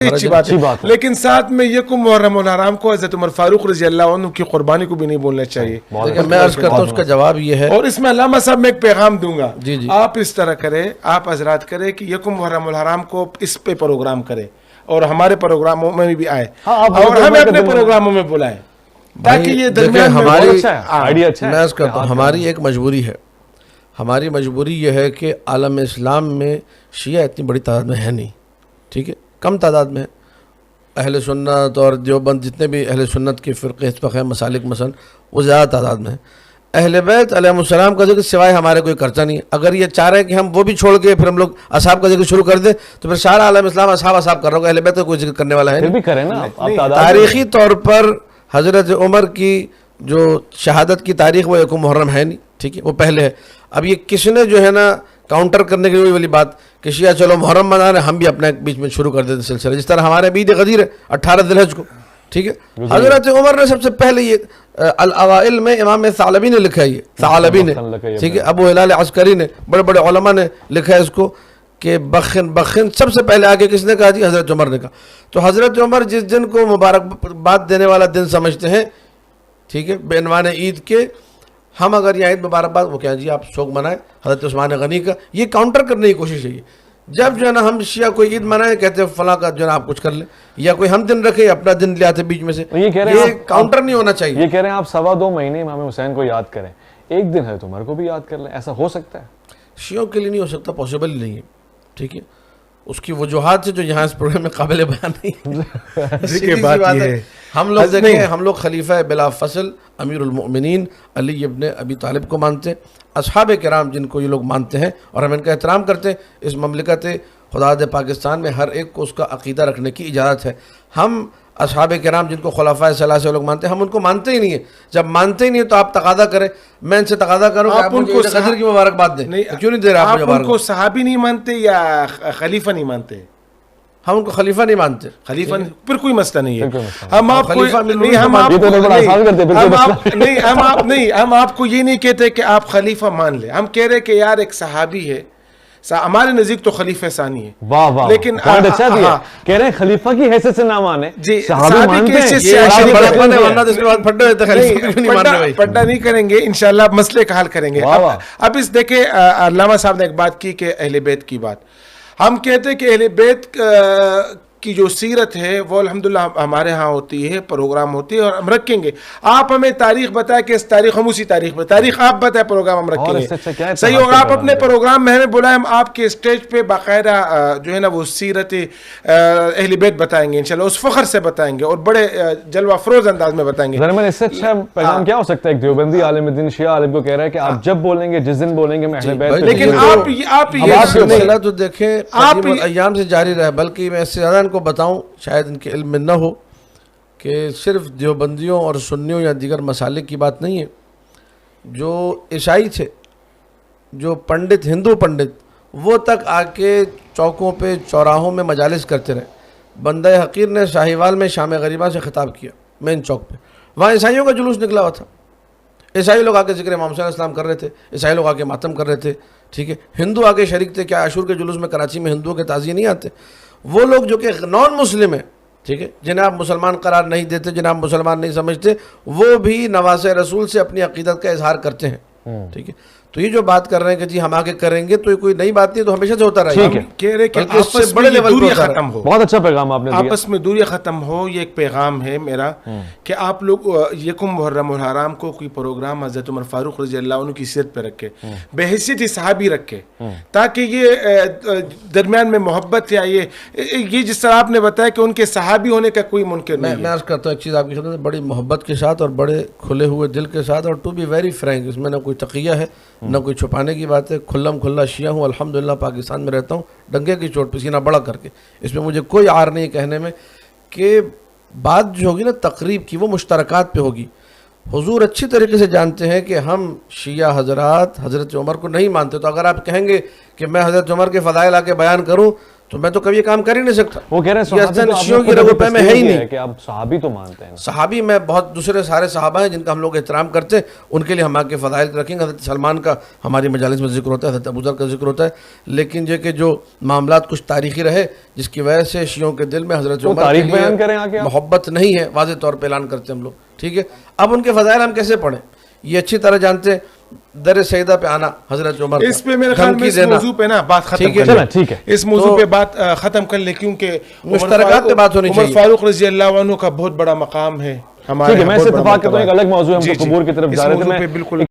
اچھی بات ہے، لیکن ساتھ میں یکم محرم الحرام کو حضرت عمر فاروق رضی اللہ عنہ کی قربانی کو بھی نہیں بولنا چاہیے. دیکھیں میں عرض کرتا ہوں اس کا جواب یہ ہے، اور اس میں علامہ صاحب میں ایک پیغام دوں گا، جی آپ اس طرح کریں، آپ حضرات کریں کہ یکم محرم الحرام کو اس پہ پروگرام کریں اور ہمارے پروگراموں میں بھی آئے اور ہمیں اپنے پروگراموں میں بلائیں تاکہ یہ درمیان میں ہماری اچھا میں عرض کرتا ہوں ہماری ایک مجبوری ہے. ہماری مجبوری یہ ہے کہ عالم اسلام میں شیعہ اتنی بڑی تعداد میں ہے نہیں، ٹھیک ہے، کم تعداد میں ہے. اہل سنت اور دیوبند جتنے بھی اہل سنت کے فرقے حزب ہیں، مسالک مثلا، وہ زیادہ تعداد میں ہیں. اہل بیت علیہ السلام کا ذکر سوائے ہمارے کوئی کرتا نہیں ہے. اگر یہ چاہ رہے ہیں کہ ہم وہ بھی چھوڑ کے پھر ہم لوگ اصحاب کا ذکر شروع کر دیں تو پھر سارا عالم اسلام اصحاب کر رہا ہوگا، اہل بیت کا کوئی ذکر کرنے والا ہے پھر بھی کریں نا آپ. تاریخی طور پر حضرت عمر کی جو شہادت کی تاریخ وہ یکم محرم ہے نہیں، ٹھیک ہے، وہ پہلے ہے. اب یہ کس نے جو ہے نا کاؤنٹر کرنے کی وہی والی بات کہ شیعہ چلو محرم منا رہے، ہم بھی اپنے بیچ میں شروع کر دیتے سلسلہ، جس طرح ہمارے عید غدیر ہے 18 ذی الحجہ کو، ٹھیک ہے. حضرت عمر نے سب سے پہلے یہ الاوائل میں امام ثعلبی نے لکھا ہے، یہ ثعلبی نے، ٹھیک ہے، ابو ہلال عسکری نے، بڑے بڑے علماء نے لکھا ہے اس کو کہ بخن سب سے پہلے آگے کس نے کہا جی؟ حضرت عمر نے کہا. تو حضرت عمر جس دن کو مبارکباد دینے والا دن سمجھتے ہیں، ٹھیک ہے، بے عنوان عید کے، ہم اگر یہ عید مبارکباد وہ کہیں جی آپ شوق منائیں حضرت عثمان غنی کا، یہ کاؤنٹر کرنے کی کوشش ہے. جب جو ہے نا ہم شیعہ کوئی عید منائیں کہتے ہیں فلاں کا جو ہے نا آپ کچھ کر لیں، یا کوئی ہم دن رکھے اپنا دن لے آتے بیچ میں سے، یہ کاؤنٹر نہیں ہونا چاہیے. یہ کہہ رہے ہیں آپ 2.25 مہینے امام حسین کو یاد کریں، ایک دن حضرت عمر کو بھی یاد کر لیں، ایسا ہو سکتا ہے؟ شیعوں کے لیے نہیں ہو سکتا، پاسبل ہی نہیں ہے، ٹھیک ہے. اس کی وجوہات سے جو یہاں اس پروگرام میں قابل بیان نہیں ہے. ہم لوگ دیکھیں، ہم لوگ خلیفہ بلا فصل امیر المؤمنین علی ابن ابی طالب کو مانتے ہیں، اصحاب کرام جن کو یہ لوگ مانتے ہیں اور ہم ان کا احترام کرتے ہیں. اس مملکت خدا دے پاکستان میں ہر ایک کو اس کا عقیدہ رکھنے کی اجازت ہے. ہم اصحاب کرام جن کو خلفائے ثلاثہ لوگ مانتے ہیں، ہم ان کو مانتے ہی نہیں ہیں. جب مانتے ہی نہیں تو آپ تقاضا کریں، میں ان سے تقاضا کروں کہ آپ ان کو صدر کی مبارکباد دیں. کیوں نہیں دے رہے آپ؟ ان کو صحابی نہیں مانتے یا خلیفہ نہیں مانتے؟ ہم ان کو خلیفہ نہیں مانتے. خلیفہ پھر کوئی مسئلہ نہیں ہے. ہم آپ کو ہم آپ کو یہ نہیں کہتے کہ آپ خلیفہ مان لیں، ہم کہہ رہے کہ یار ایک صحابی ہے، ہمارے نزدیک تو خلیفہ ثانی ہے. واہ واہ، لیکن اچھا دیا، کہہ رہے ہیں خلیفہ کی حیثیت سے نہ مانے، جی صحابی مانتے ہیں، پڑھنا نہیں کریں گے انشاءاللہ، مسئلے کا حل کریں گے. اب اس دیکھیں علامہ صاحب نے ایک بات کی کہ اہل بیت کی بات، ہم کہتے ہیں کہ اہل بیت کی جو سیرت ہے وہ الحمدللہ ہمارے ہاں ہوتی ہے، پروگرام ہوتی ہے اور ہم رکھیں گے. آپ ہمیں تاریخ بتائیں کہ اس تاریخ، ہم اسی تاریخ پہ تاریخ آپ بتائیں، پروگرام ہم رکھیں گے. صحیح ہوگا، آپ اپنے پروگرام میں ہمیں بلائیں، ہم آپ کے اسٹیج پہ باقاعدہ جو ہے نا وہ سیرت اہل بیت بتائیں گے انشاءاللہ، اس فخر سے بتائیں گے اور بڑے جلوہ افروز انداز میں بتائیں گے. اس سے اچھا پیغام کیا ہو سکتا ہے؟ ایک دیوبندی عالم دین شیعہ عالم کو کہہ رہا ہے کہ آپ جب بولیں گے، جس دن بولیں گے میں اہل بیت، لیکن آپ یہ سلسلہ تو دیکھیں قدیم ایام سے جاری رہا. بلکہ میں اس سے زیادہ ان کو بتاؤں، شاید ان کے علم میں نہ ہو، کہ صرف دیوبندیوں اور سنیوں یا دیگر مسالک کی بات نہیں ہے. جو عیسائی تھے، جو پنڈت، ہندو پنڈت، وہ تک آ کے چوکوں پہ چوراہوں میں مجالس کرتے رہے. بندہ حقیر نے شاہیوال میں شام غریبہ سے خطاب کیا مین چوک پہ، وہاں عیسائیوں کا جلوس نکلا ہوا تھا. عیسائی لوگ آ کے ذکر امام صلی اللہ علیہ وسلم کر رہے تھے، عیسائی لوگ آ کے ماتم کر رہے تھے، ٹھیک ہے. ہندو آ کے شریک تھے. کیا عاشور کے جلوس میں کراچی میں ہندوؤں کے تعزیے نہیں آتے؟ وہ لوگ جو کہ نان مسلم ہیں، ٹھیک ہے، جنہیں آپ مسلمان قرار نہیں دیتے، جنہیں آپ مسلمان نہیں سمجھتے، وہ بھی نواسہ رسول سے اپنی عقیدت کا اظہار کرتے ہیں، ٹھیک ہے. تو یہ جو بات کر رہے ہیں کہ جی ہم آگے کریں گے، تو یہ کوئی نئی بات نہیں، تو ہمیشہ سے ہوتا رہا ہے. کہہ رہے کہ آپس میں دوریاں ختم ہو. بہت اچھا پیغام آپ نے دیا، آپس میں دوریاں ختم ہو. یہ ایک پیغام ہے میرا کہ آپ لوگ یکم محرم الحرام کو کوئی پروگرام حضرت عمر فاروق رضی اللہ عنہ کی سیرت پہ رکھے، بحیثیت صحابی رکھے، تاکہ یہ درمیان میں محبت یا یہ جس طرح آپ نے بتایا کہ ان کے صحابی ہونے کا کوئی ممکن نہیں. میں عرض کرتا ہوں ایک چیز آپ کی خدمت میں، بڑی محبت کے ساتھ اور بڑے کھلے ہوئے دل کے ساتھ، اور ٹو بی ویری فرینک، اس میں نہ کوئی تقیہ ہے نہ کوئی چھپانے کی بات ہے. کھلا شیعہ ہوں، الحمدللہ پاکستان میں رہتا ہوں ڈنگے کی چوٹ پہ سینہ بڑا کر کے. اس میں مجھے کوئی عار نہیں کہنے میں کہ بات جو ہوگی نا تقریب کی وہ مشترکات پہ ہوگی. حضور اچھی طریقے سے جانتے ہیں کہ ہم شیعہ حضرات حضرت عمر کو نہیں مانتے. تو اگر آپ کہیں گے کہ میں حضرت عمر کے فضائل آ کے بیان کروں تو میں تو کبھی یہ کام کر ہی نہیں سکتا. وہ کہہ رہے ہیں یہ اصلاً شیعوں کی رگوں پہ میں ہے ہی نہیں کہ آپ صحابی تو مانتے ہیں. صحابی میں بہت دوسرے سارے صحابہ ہیں جن کا ہم لوگ احترام کرتے ہیں, ان کے لیے ہم آگے فضائل رکھیں گے. حضرت سلمان کا ہماری مجالس میں ذکر ہوتا ہے, حضرت ابوذر کا ذکر ہوتا ہے, لیکن یہ کہ جو معاملات کچھ تاریخی رہے جس کی وجہ سے شیعوں کے دل میں حضرت عمر کے لیے محبت نہیں ہے, واضح طور پہ اعلان کرتے ہیں ہم لوگ. ٹھیک ہے, اب ان کے فضائل ہم کیسے پڑھیں؟ یہ اچھی طرح جانتے ہیں. در سیدہ پہ آنا حضرت عمر, اس پہ میرے خیال میں اس موضوع پہ نا بات ختم کر لیں. ٹھیک ہے, اس موضوع پہ بات ختم کر لیں, کیونکہ مشترکات پہ بات ہونی چاہیے. عمر فاروق رضی اللہ عنہ کا بہت بڑا مقام ہے ہمارے. ٹھیک ہے, میں اس اتفاق کرتا ہوں ایک الگ موضوع ہم تو قبور کی طرف جا رہے تھے. میں